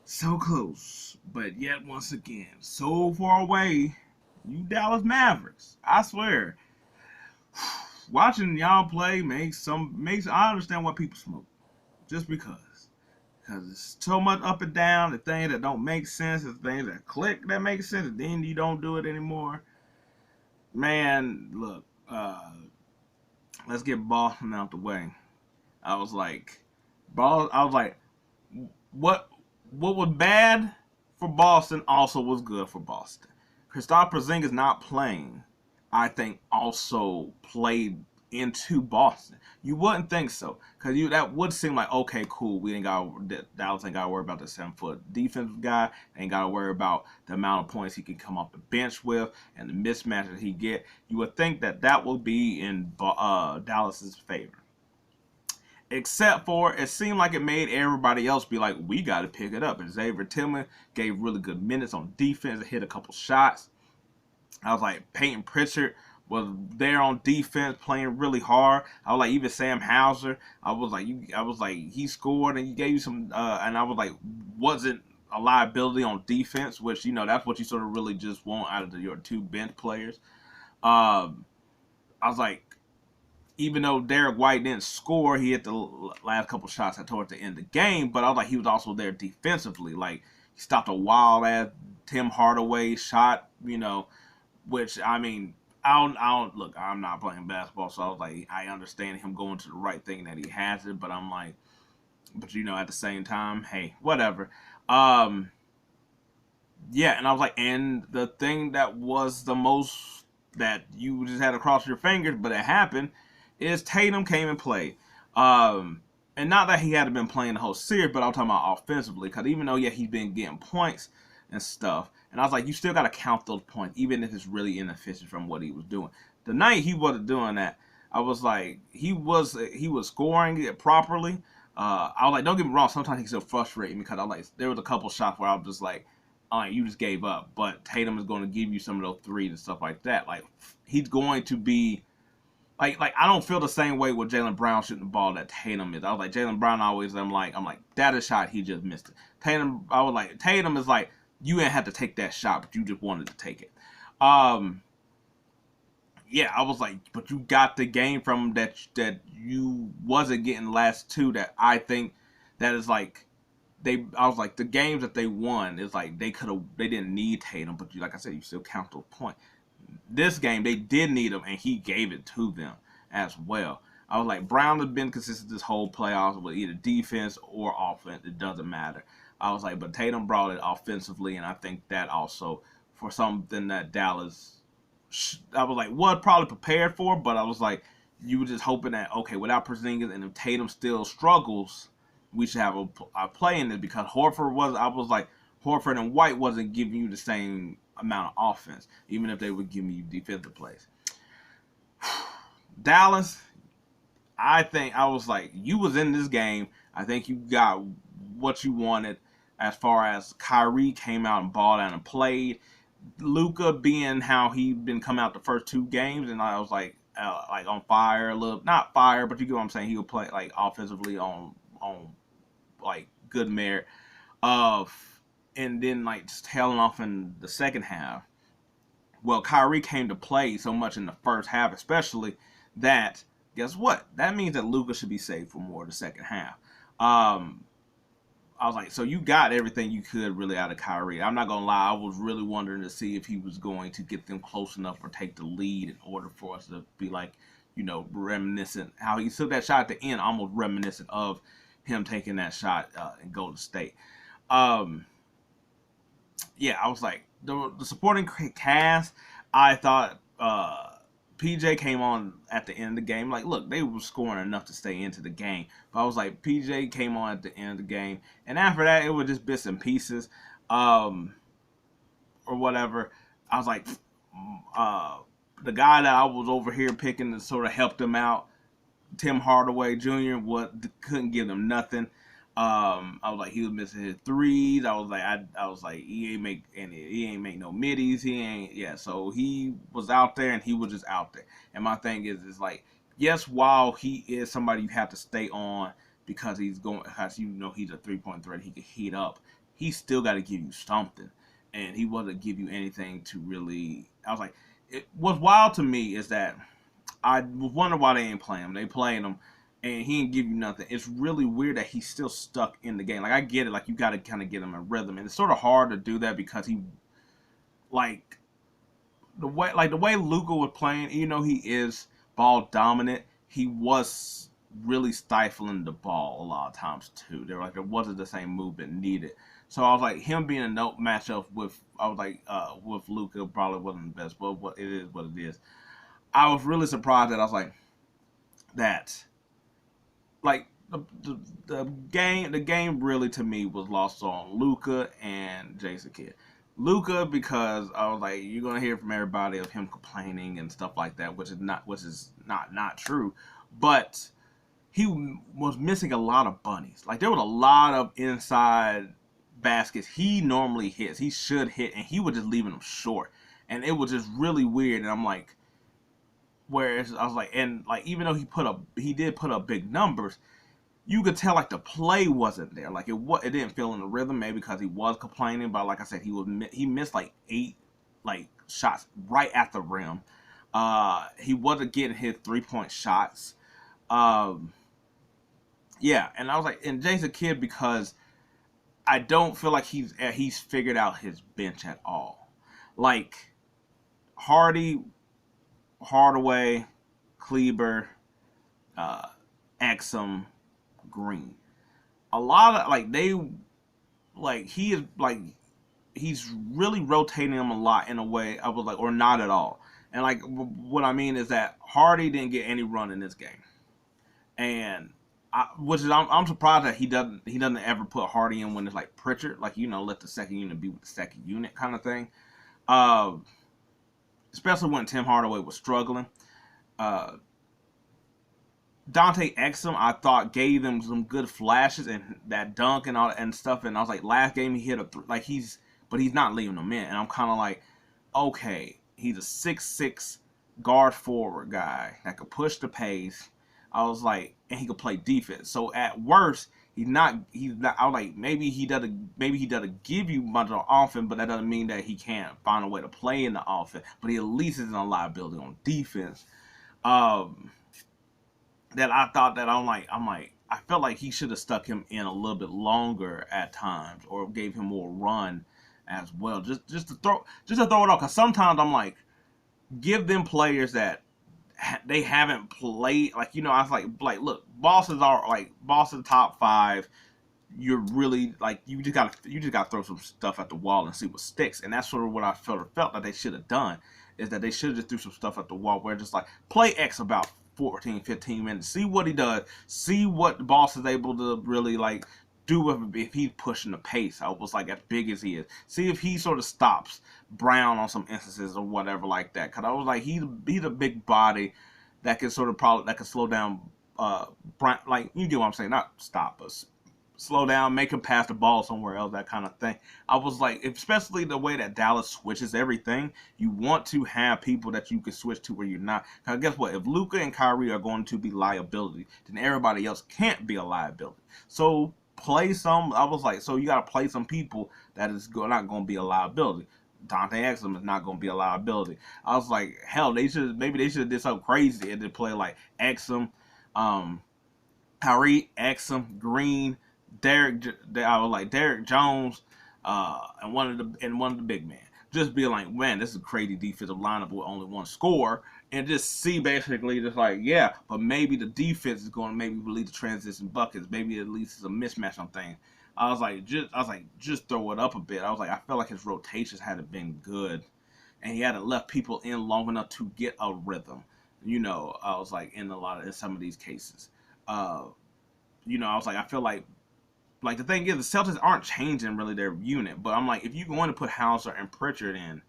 So close, but yet once again, so far away. You Dallas Mavericks. I swear, watching y'all play makes I understand why people smoke. Just because it's so much up and down, the things that don't make sense, the things that click that make sense, and then you don't do it anymore. Man, look, let's get Boston out the way. I was like, I was like, what what was bad for Boston also was good for Boston. Kristaps Porzingis not playing, I think, also played into Boston. You wouldn't think so, because you that would seem like okay, cool. We ain't got Dallas ain't got to worry about the 7 foot defensive guy. Ain't got to worry about the amount of points he can come off the bench with and the mismatches he get. You would think that that will be in Dallas's favor. Except for it seemed like it made everybody else be like, we got to pick it up. And Xavier Tillman gave really good minutes on defense and hit a couple shots. I was like, Peyton Pritchard was there on defense playing really hard. I was like, even Sam Hauser. I was like, he scored and he gave you some. And I was like, wasn't a liability on defense, which that's what you sort of really just want out of your two bench players. Um, I was like, even though Derek White didn't score, he hit the last couple shots towards the end of the game. But I was like, he was also there defensively. Like he stopped a wild ass Tim Hardaway shot, which I mean, I don't look. I'm not playing basketball, so I was like, I understand him going to the right thing that he has it, but I'm like, but at the same time, hey, whatever. Um, yeah, and I was like, and the thing that was the most that you just had to cross your fingers, but it happened, is Tatum came and played. And not that he hadn't been playing the whole series, but I'm talking about offensively, because even though he's been getting points and stuff, and I was like, you still got to count those points, even if it's really inefficient from what he was doing. The night he wasn't doing that, I was like, he was scoring it properly. I was like, don't get me wrong, sometimes he's still frustrating because I was like, there was a couple shots where I was just like, all right, you just gave up. But Tatum is going to give you some of those threes and stuff like that. Like he's going to be like I don't feel the same way with Jaylen Brown shooting the ball that Tatum is. I was like Jaylen Brown always. I'm like that is a shot he just missed it. I was like Tatum is like you didn't have to take that shot, but you just wanted to take it. Um, yeah, I was like, but you got the game from that you wasn't getting the last two. That I think that is like I was like the games that they won is like they didn't need Tatum, but like I said, you still count those points. This game they did need him, and he gave it to them as well. I was like Brown has been consistent this whole playoffs with either defense or offense. It doesn't matter. I was like, but Tatum brought it offensively, and I think that also for something that Dallas, I was like, was probably prepared for, but I was like, you were just hoping that okay, without Porzingis and if Tatum still struggles, we should have a play in it because I was like Horford and White wasn't giving you the same amount of offense, even if they were giving you defensive plays. Dallas, I think I was like, you was in this game. I think you got what you wanted as far as Kyrie came out and balled out and played. Luka being how he been coming out the first two games, and I was like on fire a little, not fire, but you get what I'm saying. He would play like offensively on like good merit of, and then like just tailing off in the second half. Well, Kyrie came to play so much in the first half, especially that guess what? That means that Luka should be saved for more of the second half. Um, I was like, so you got everything you could really out of Kyrie. I'm not gonna lie, I was really wondering to see if he was going to get them close enough or take the lead in order for us to be like, reminiscent how he took that shot at the end, almost reminiscent of him taking that shot in Golden State. Um, yeah, I was like the supporting cast. I thought PJ came on at the end of the game. Like, look, they were scoring enough to stay into the game, but I was like, PJ came on at the end of the game, and after that, it was just bits and pieces, um, or whatever. I was like, uh, the guy that I was over here picking to sort of help them out, Tim Hardaway Jr. Couldn't give them nothing. I was like he was missing his threes. I was like he ain't make any. He ain't make no middies. He ain't So he was out there and he was just out there. And my thing is like yes, while he is somebody you have to stay on because he's going, because he's a 3-point threat. He can heat up. he still got to give you something, and he wasn't give you anything to really. I was like, it was wild to me is that I was wondering why they ain't playing him. They playing him, and he didn't give you nothing. It's really weird that he's still stuck in the game. Like I get it, like you got to kind of get him a rhythm, and it's sort of hard to do that because he like the way Luka was playing, even though he is ball dominant, he was really stifling the ball a lot of times too. There wasn't the same movement needed. So I was like, him being a no matchup with I was like with Luka probably wasn't the best, but what it is what it is. I was really surprised that I was like that like the game really to me was lost on Luka and Jason Kidd. Luka because I was like you're gonna hear from everybody of him complaining and stuff like that, which is not true, but he was missing a lot of bunnies. Like there was a lot of inside baskets he normally hits, he should hit, and he was just leaving them short, and it was just really weird. And I'm like, whereas I was like, and like even though he did put up big numbers, you could tell like the play wasn't there. Like it didn't feel in the rhythm. Maybe because he was complaining, but like I said, he missed like 8 like shots right at the rim. He wasn't getting his 3-point shots. Um, yeah, and I was like, and Jason Kidd because I don't feel like he's figured out his bench at all. Like Hardy, Hardaway, Kleber, uh, Exum, Green. A lot of like they like he is like he's really rotating them a lot in a way I was like or not at all. And like what I mean is that Hardy didn't get any run in this game, and which is I'm surprised that he doesn't ever put Hardy in when it's like Pritchard, like let the second unit be with the second unit kind of thing. Uh, Especially when Tim Hardaway was struggling. Uh, Dante Exum, I thought gave them some good flashes and that dunk and all and stuff. And I was like, last game he hit like but he's not leaving them in. And I'm kind of like, okay, he's a 6'6" guard forward guy that could push the pace. I was like, and he could play defense. So at worst, he's not. I was like, maybe he doesn't give you much on offense, but that doesn't mean that he can't find a way to play in the offense. But he at least isn't a liability on defense. Um, that I thought that I'm like I felt like he should have stuck him in a little bit longer at times or gave him more run as well, just to throw it off. Because sometimes I'm like, give them players that they haven't played. Like I was like look, Boston top 5. You're really like you just gotta throw some stuff at the wall and see what sticks. And that's sort of what I felt that they should have done is that they should have just threw some stuff at the wall where just like play X about 14, 15 minutes, see what he does, see what the boss is able to really like do if he's pushing the pace. I was like as big as he is. See if he sort of stops Brown on some instances or whatever like that. Cause I was like he's a big body that can sort of probably that can slow down Brown, like you get what I'm saying, not stop us slow down, make him pass the ball somewhere else, that kind of thing. I was like, especially the way that Dallas switches everything, you want to have people that you can switch to where you're not. Because guess what? If Luka and Kyrie are going to be liability, then everybody else can't be a liability. So play some. I was like, so you got to play some people that is not going to be a liability. Dante Exum is not going to be a liability. I was like, hell, they should have did something crazy and then play like Exum, Kyrie, Exum, Green, I was like Derek Jones, and one of the big men. Just be like, man, this is a crazy defensive lineup with only one score, and just see basically just like, yeah, but maybe the defense is going to maybe lead to transition buckets. Maybe at least it's a mismatch on things. Just throw it up a bit. I was like, I felt like his rotations hadn't been good, and he hadn't left people in long enough to get a rhythm. I was like in some of these cases. Uh, I was like, I feel like the thing is, the Celtics aren't changing really their unit, but I'm like, if you're going to put Hauser and Pritchard in,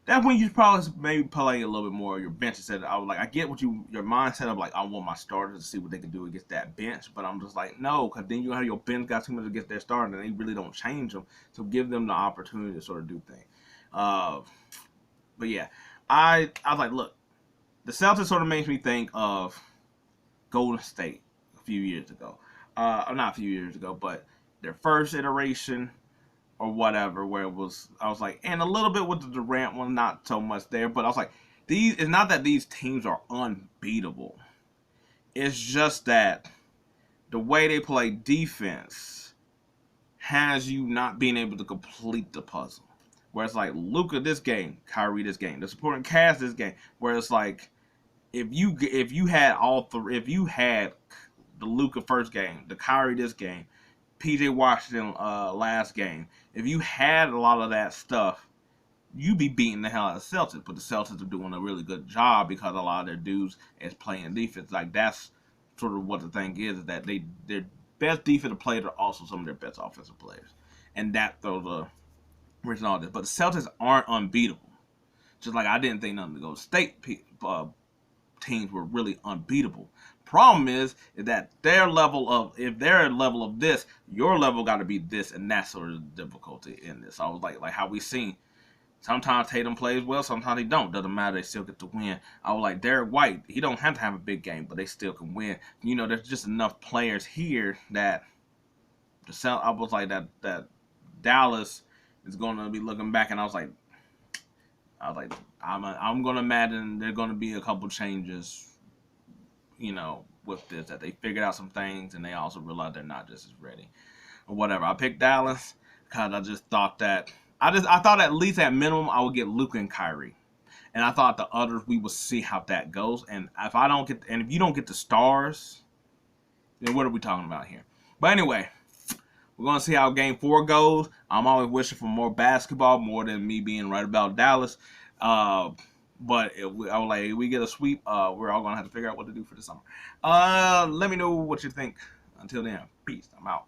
that's when you probably maybe play a little bit more of your bench instead. I was like, I get what your mindset of like, I want my starters to see what they can do against that bench, but I'm just like, no, because then you have your bench guys too much against their starter, and they really don't change them, so give them the opportunity to sort of do things. But yeah, I was like, look, the Celtics sort of makes me think of Golden State a few years ago. Not a few years ago, but their first iteration. or whatever, where it was, I was like, and a little bit with the Durant one, not so much there, but I was like, it's not that these teams are unbeatable. It's just that the way they play defense has you not being able to complete the puzzle. Where it's like Luka this game, Kyrie this game, the supporting cast this game. Where it's like if you had all three, if you had the Luka first game, the Kyrie this game, PJ Washington last game, if you had a lot of that stuff, you be beating the hell out of the Celtics. But the Celtics are doing a really good job because a lot of their dudes is playing defense. Like that's sort of what the thing is that their best defensive players are also some of their best offensive players, and that throws a reason all this. But the Celtics aren't unbeatable. Just like I didn't think none of the Golden State teams were really unbeatable. Problem is that their level of if their level of this, your level got to be this, and that's sort of the difficulty in this. I was like how we seen. Sometimes Tatum plays well, sometimes he don't. Doesn't matter, they still get to win. I was like Derek White, he don't have to have a big game, but they still can win. You know, there's just enough players here that I was like that Dallas is going to be looking back, and I was like, I'm going to imagine there's going to be a couple changes, you know, with this, that they figured out some things, and they also realized they're not just as ready or whatever. I picked Dallas because I just thought that I thought at least at minimum I would get Luka and Kyrie, and I thought the others we would see how that goes. And if you don't get the stars, then what are we talking about here? But anyway, we're gonna see how Game 4 goes. I'm always wishing for more basketball, more than me being right about Dallas. But I was like, if we get a sweep, we're all gonna have to figure out what to do for the summer. Let me know what you think. Until then, peace. I'm out.